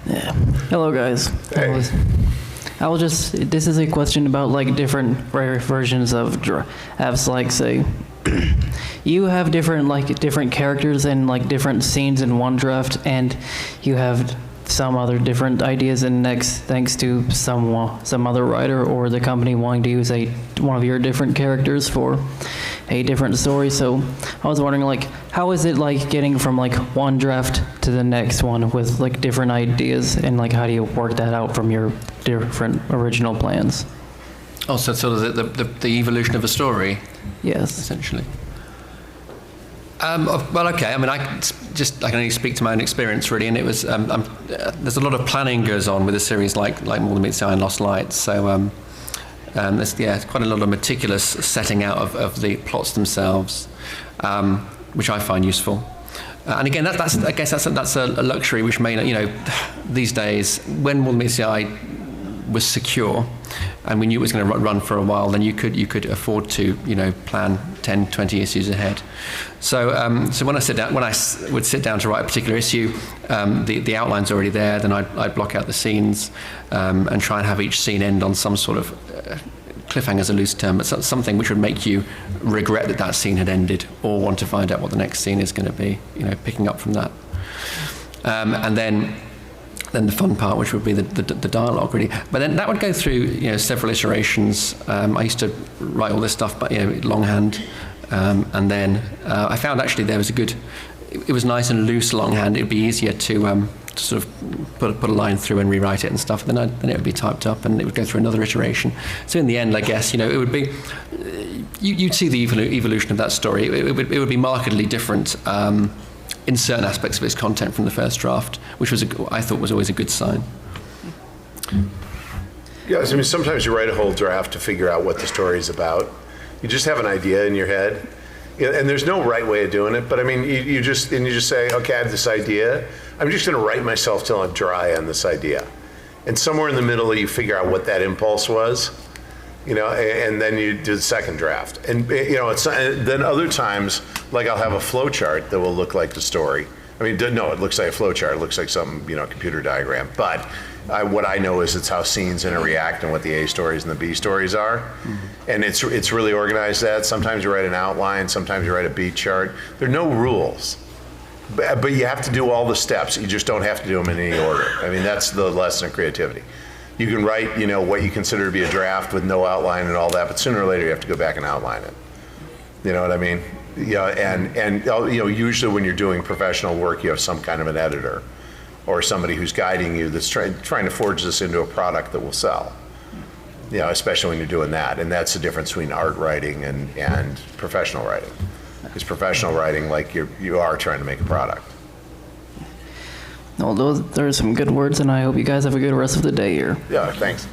Yeah. Hello, guys. Hey. This is a question about like different versions of drafts. Like, say, you have different characters and like different scenes in one draft, and you have some other different ideas in next, thanks to some other writer or the company wanting to use one of your different characters for a different story. So I was wondering, like, how is it like getting from like one draft to the next one with like different ideas, and like how do you work that out from your different original plans? Oh, so sort of the evolution of a story, Yes. essentially. Well, okay. I mean, I can only speak to my own experience, really, and it was there's a lot of planning goes on with a series like More Than Meets the Eye and Lost Lights. So there's quite a lot of meticulous setting out of the plots themselves, which I find useful. And again, I guess that's a luxury which may, these days, when More Than Meets the Eye was secure, and we knew it was going to run for a while, then you could afford to plan 10, 20 issues ahead. So when I would sit down to write a particular issue, the outline's already there. Then I'd block out the scenes and try and have each scene end on some sort of cliffhanger's a loose term, but something which would make you regret that scene had ended, or want to find out what the next scene is going to be. Picking up from that, and then the fun part, which would be the dialogue, really. But then that would go through several iterations. I used to write all this stuff, but longhand, and then I found actually there was it was nice and loose longhand. It would be easier to sort of put a line through and rewrite it and stuff. Then it would be typed up, and it would go through another iteration. So in the end, I guess it would be you'd see the evolution of that story. It would be markedly different. In certain aspects of its content from the first draft, which I thought was always a good sign. Yeah, I mean, sometimes you write a whole draft to figure out what the story is about. You just have an idea in your head, and there's no right way of doing it. But I mean, you just say, okay, I have this idea. I'm just going to write myself till I'm dry on this idea, and somewhere in the middle, you figure out what that impulse was. And then you do the second draft. And then other times, like I'll have a flow chart that will look like the story. I mean, no, it looks like a flow chart. It looks like some, computer diagram. But what I know is it's how scenes interact and what the A stories and the B stories are. Mm-hmm. And it's really organized that. Sometimes you write an outline, sometimes you write a beat chart. There are no rules. But you have to do all the steps. You just don't have to do them in any order. I mean, that's the lesson of creativity. You can write, what you consider to be a draft with no outline and all that, but sooner or later you have to go back and outline it. You know what I mean? Yeah, and usually when you're doing professional work, you have some kind of an editor or somebody who's guiding you that's trying to forge this into a product that will sell. Especially when you're doing that, and that's the difference between art writing and professional writing. Because professional writing, like you are trying to make a product. Well, those are some good words, and I hope you guys have a good rest of the day here. Yeah, thanks.